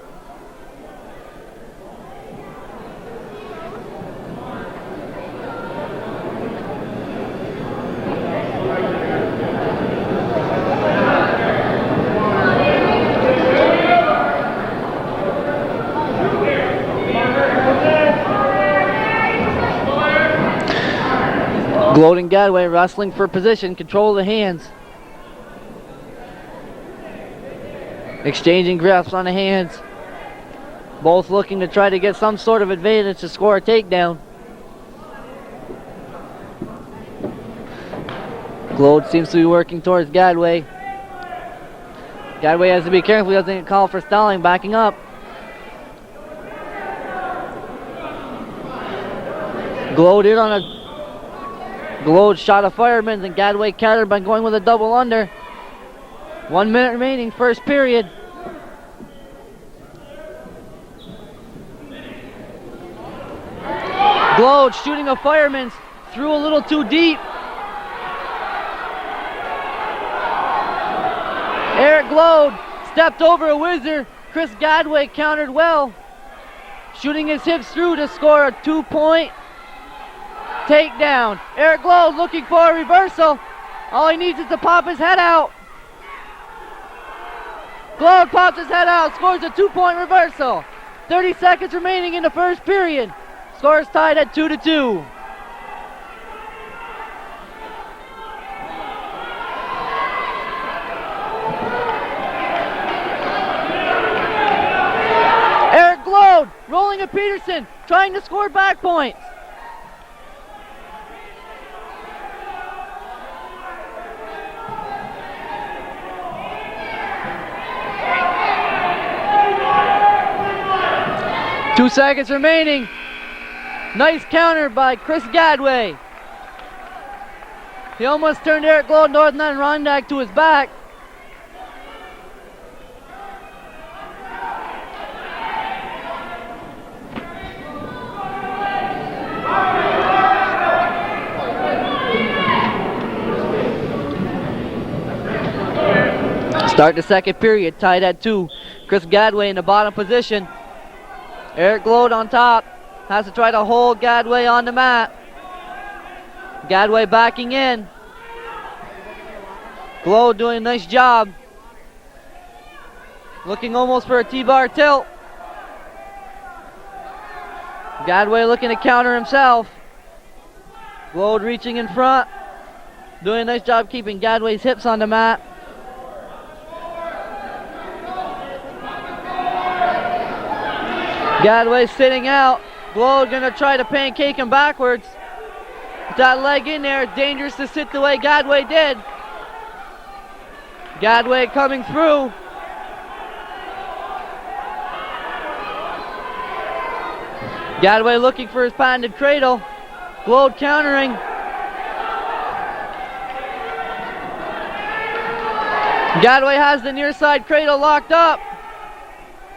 Glode and Gadway wrestling for position, control of the hands. Exchanging grips on the hands. Both looking to try to get some sort of advantage to score a takedown. Glode seems to be working towards Gadway. Gadway has to be careful, he doesn't get called for stalling, backing up. Glode shot a fireman, and Gadway countered by going with a double under. 1 minute remaining, first period. Glode shooting a fireman, threw a little too deep. Eric Glode stepped over a whizzer. Chris Gadway countered well, shooting his hips through to score a 2-point takedown. Eric Glode looking for a reversal. All he needs is to pop his head out. Glode pops his head out, scores a 2-point reversal. 30 seconds remaining in the first period. Score is tied at 2-2. Eric Glode rolling a Peterson, trying to score back points. Two seconds remaining. Nice counter by Chris Gadway. He almost turned Eric Glode, Northern Adirondack, to his back. Start the second period, tied at 2. Chris Gadway in the bottom position. Eric Glode on top, has to try to hold Gadway on the mat. Gadway backing in. Glode doing a nice job. Looking almost for a T-bar tilt. Gadway looking to counter himself. Glode reaching in front. Doing a nice job keeping Gadway's hips on the mat. Gadway sitting out. Glode gonna try to pancake him backwards. With that leg in there, dangerous to sit the way Gadway did. Gadway coming through. Gadway looking for his patented cradle. Glode countering. Gadway has the near side cradle locked up.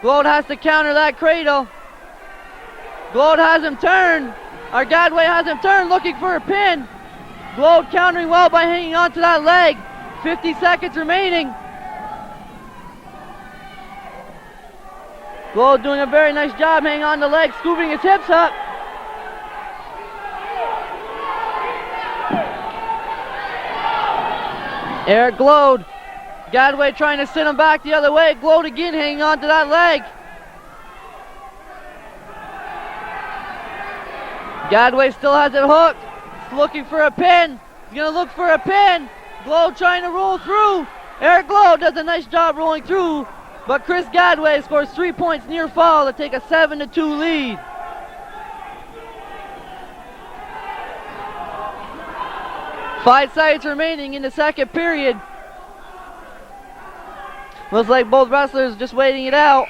Glode has to counter that cradle. Glode has him turned. Or Gadway has him turned, looking for a pin. Glode countering well by hanging on to that leg. 50 seconds remaining. Glode doing a very nice job hanging on the leg, scooping his hips up. Eric Glode. Gadway trying to send him back the other way. Glode again hanging on to that leg. Gadway still has it hooked. He's looking for a pin. He's going to look for a pin. Glode trying to roll through. Eric Glode does a nice job rolling through, but Chris Gadway scores 3 points near fall to take a 7-2 lead. 5 seconds remaining in the second period. Looks like both wrestlers just waiting it out.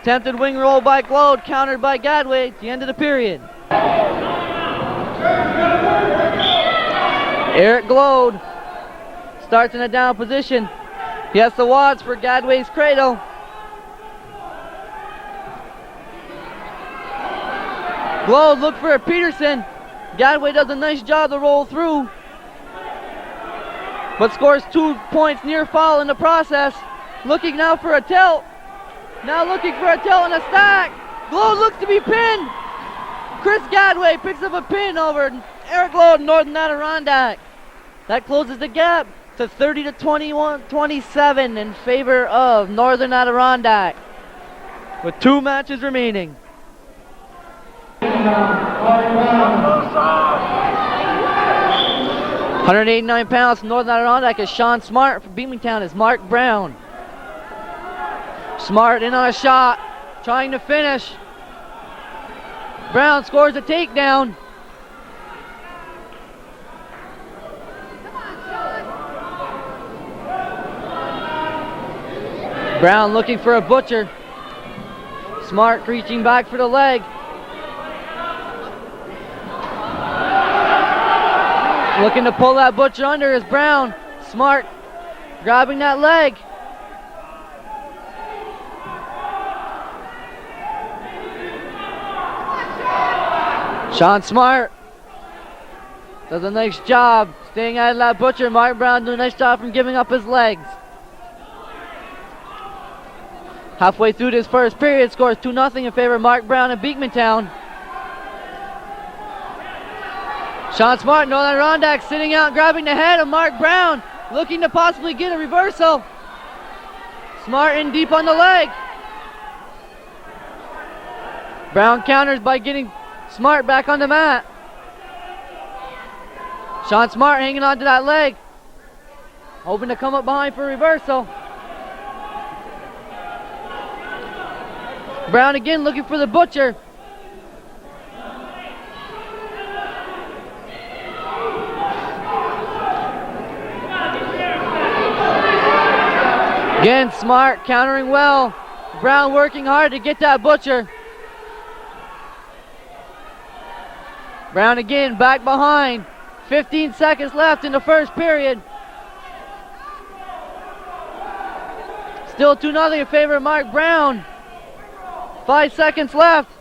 Attempted wing roll by Glode, countered by Gadway at the end of the period. Eric Glode starts in a down position. He has the wads for Gadway's cradle. Glode look for a Peterson. Gadway does a nice job to roll through, but scores 2 points near fall in the process. Looking now for a tilt. Now looking for a tilt and a stack. Glode looks to be pinned. Chris Gadway picks up a pin over Eric Glode in Northern Adirondack. That closes the gap to 30 to 27 in favor of Northern Adirondack, with 2 matches remaining. 189 pounds from Northern Adirondack is Sean Smart. For Beekmantown is Mark Brown. Smart in on a shot, trying to finish. Brown scores a takedown. Brown looking for a butcher. Smart reaching back for the leg. Looking to pull that butcher under is Brown. Smart grabbing that leg. Sean Smart does a nice job staying out of that butcher. Mark Brown doing a nice job from giving up his legs. Halfway through this first period, scores 2-0 in favor of Mark Brown and Beekmantown. Sean Smart, Northern Adirondack, sitting out, grabbing the head of Mark Brown, looking to possibly get a reversal. Smart in deep on the leg. Brown counters by getting Smart back on the mat. Sean Smart hanging on to that leg, hoping to come up behind for a reversal. Brown again looking for the butcher. Again, Smart countering well. Brown working hard to get that butcher. Brown again back behind. 15 seconds left in the first period. Still 2-0 in favor of Mark Brown. 5 seconds left.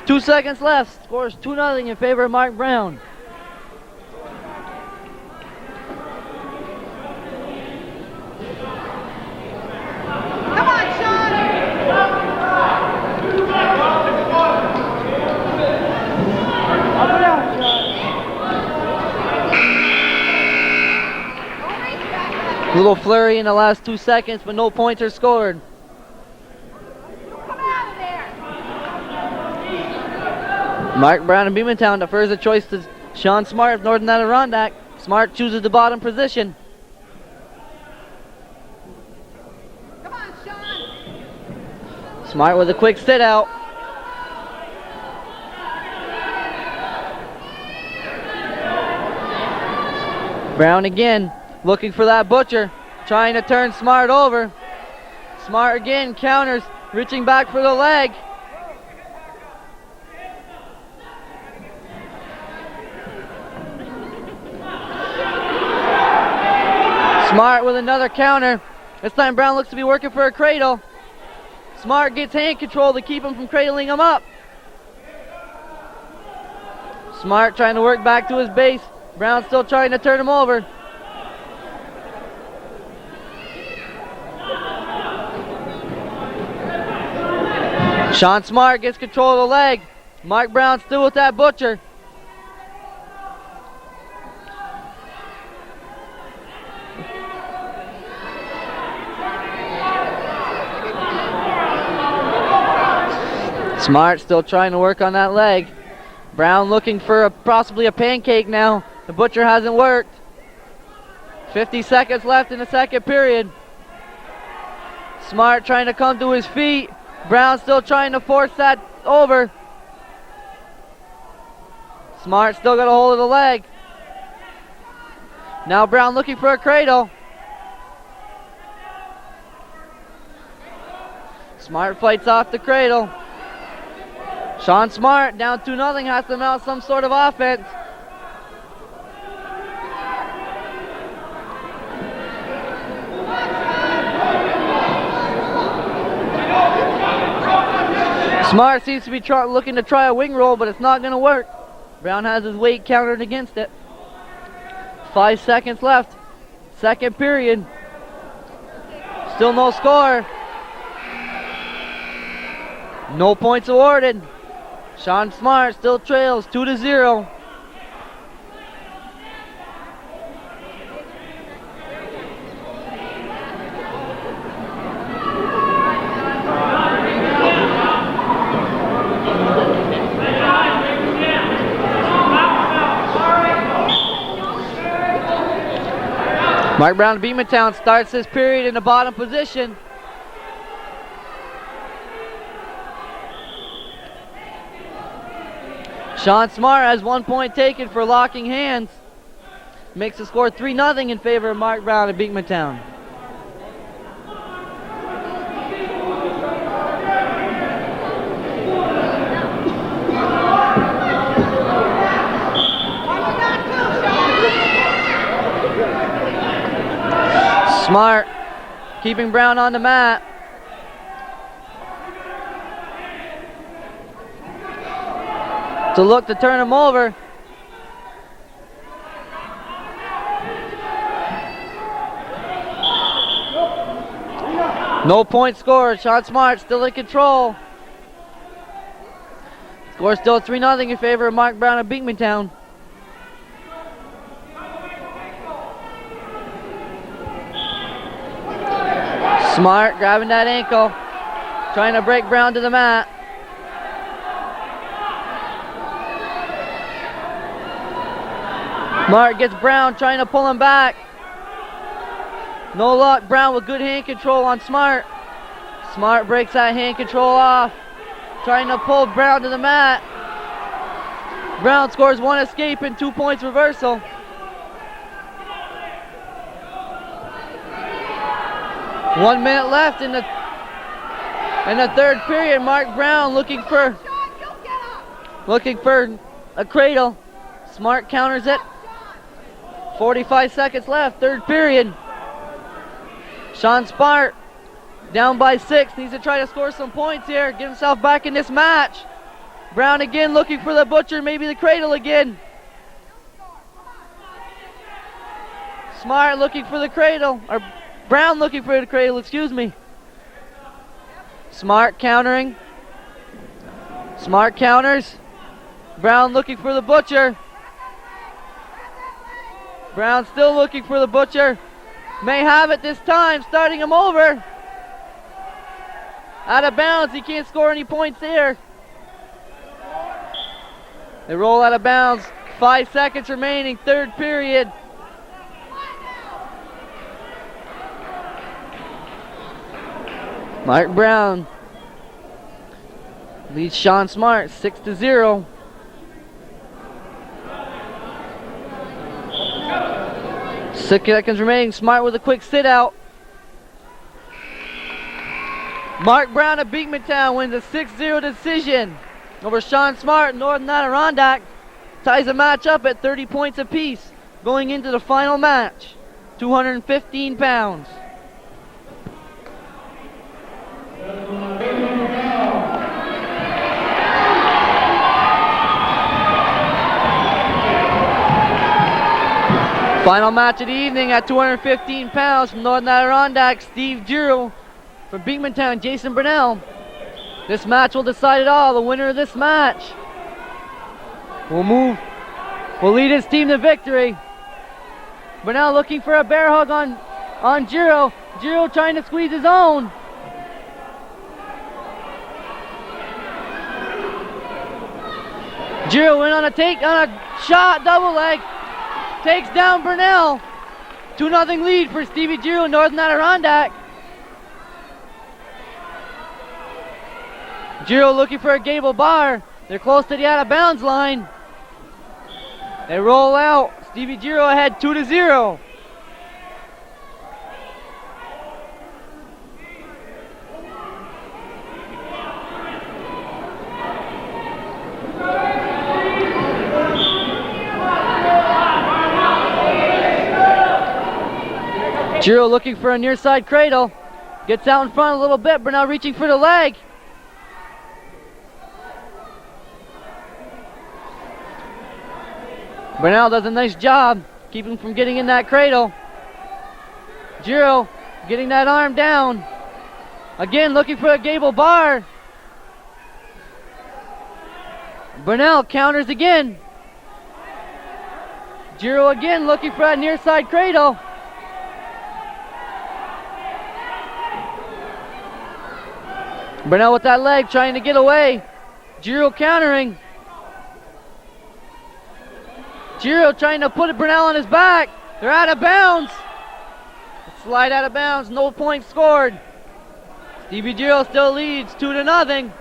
Two seconds left. Scores 2-0 in favor of Mark Brown. Come on, Sean! Little flurry in the last 2 seconds, but no points are scored. Come out of there! Mark Brown and Beekmantown defers the choice to Sean Smart of Northern Adirondack. Smart chooses the bottom position. Come on, Sean! Smart with a quick sit out. Brown again, looking for that butcher, trying to turn Smart over. Smart again counters, reaching back for the leg. Smart with another counter. This time Brown looks to be working for a cradle. Smart gets hand control to keep him from cradling him up. Smart trying to work back to his base. Brown still trying to turn him over. Sean Smart gets control of the leg. Mark Brown still with that butcher. Smart still trying to work on that leg. Brown looking for possibly a pancake now. The butcher hasn't worked. 50 seconds left in the second period. Smart trying to come to his feet. Brown still trying to force that over. Smart still got a hold of the leg. Now Brown looking for a cradle. Smart fights off the cradle. Sean Smart down 2-0, has to mount some sort of offense. Smart seems to be looking to try a wing roll, but it's not going to work. Brown has his weight countered against it. 5 seconds left. Second period. Still no score. No points awarded. Sean Smart still trails 2-0. Mark Brown of Beekmantown starts this period in the bottom position. Sean Smart has 1 point taken for locking hands. Makes the score 3-0 in favor of Mark Brown of Beekmantown. Smart keeping Brown on the mat. To look to turn him over. No point scored. Sean Smart still in control. Score still 3-0 in favor of Mark Brown of Beekmantown. Smart grabbing that ankle, trying to break Brown to the mat. Smart gets Brown, trying to pull him back. No luck. Brown with good hand control on Smart. Smart breaks that hand control off, trying to pull Brown to the mat. Brown scores 1 escape and 2 points reversal. One minute left in the third period. Mark Brown looking for a cradle. Smart counters it. 45 seconds left, third period. Sean Smart down by 6, needs to try to score some points here, get himself back in this match. Brown again looking for the butcher, maybe the cradle again. Smart looking for the cradle, or Brown looking for the cradle, excuse me. Smart countering. Smart counters. Brown looking for the butcher. Brown still looking for the butcher. May have it this time, starting him over. Out of bounds, he can't score any points there. They roll out of bounds. 5 seconds remaining, third period. Mark Brown leads Sean Smart 6-0. Six seconds remaining. Smart with a quick sit out. Mark Brown of Beekmantown wins a 6-0 decision over Sean Smart, Northern Adirondack. Ties the match up at 30 points apiece going into the final match. 215 pounds. Final match of the evening at 215 pounds from Northern Adirondack, Steve Giroux. From Beekmantown, Jason Brunell. This match will decide it all. The winner of this match will lead his team to victory. Brunell looking for a bear hug on Giroux. Giroux trying to squeeze his own. Giroux went on a shot, double leg. Takes down Brunell. 2-0 lead for Stevie Giroux, Northern Adirondack. Giro looking for a gable bar. They're close to the out of bounds line. They roll out. Stevie Giro ahead 2-0. Giro looking for a near side cradle. Gets out in front a little bit, but now reaching for the leg. Burnell does a nice job keeping from getting in that cradle. Giro getting that arm down. Again looking for a gable bar. Burnell counters again. Giro again looking for that near side cradle. Burnell with that leg trying to get away. Giro countering. Giro trying to put Burnell on his back. They're out of bounds. Slide out of bounds, no points scored. Stevie Giro still leads 2-0.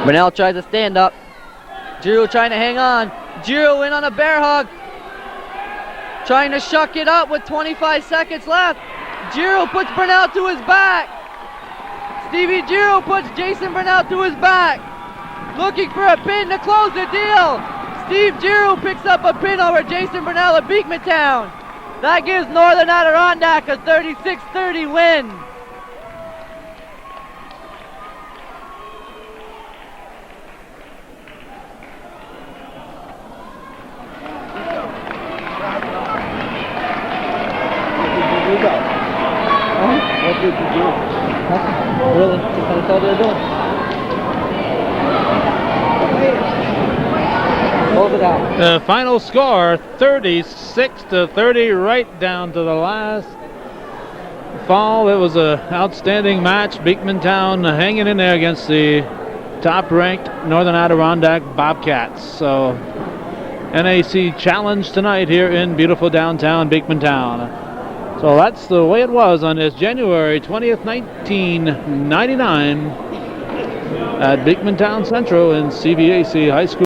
Burnell tries to stand up. Giro trying to hang on. Giro in on a bear hug. Trying to shuck it up with 25 seconds left. Giro puts Burnell to his back. Stevie Giro puts Jason Burnell to his back. Looking for a pin to close the deal. Steve Giro picks up a pin over Jason Burnell at Beekmantown. That gives Northern Adirondack a 36-30 win. What did you do? Really? That's all they're doing. Hold it out. The final score, 36-30, right down to the last fall. It was an outstanding match. Beekmantown hanging in there against the top-ranked Northern Adirondack Bobcats. So, NAC challenge tonight here in beautiful downtown Beekmantown. So that's the way it was on this January 20th, 1999 at Beekmantown Central in CBAC High School.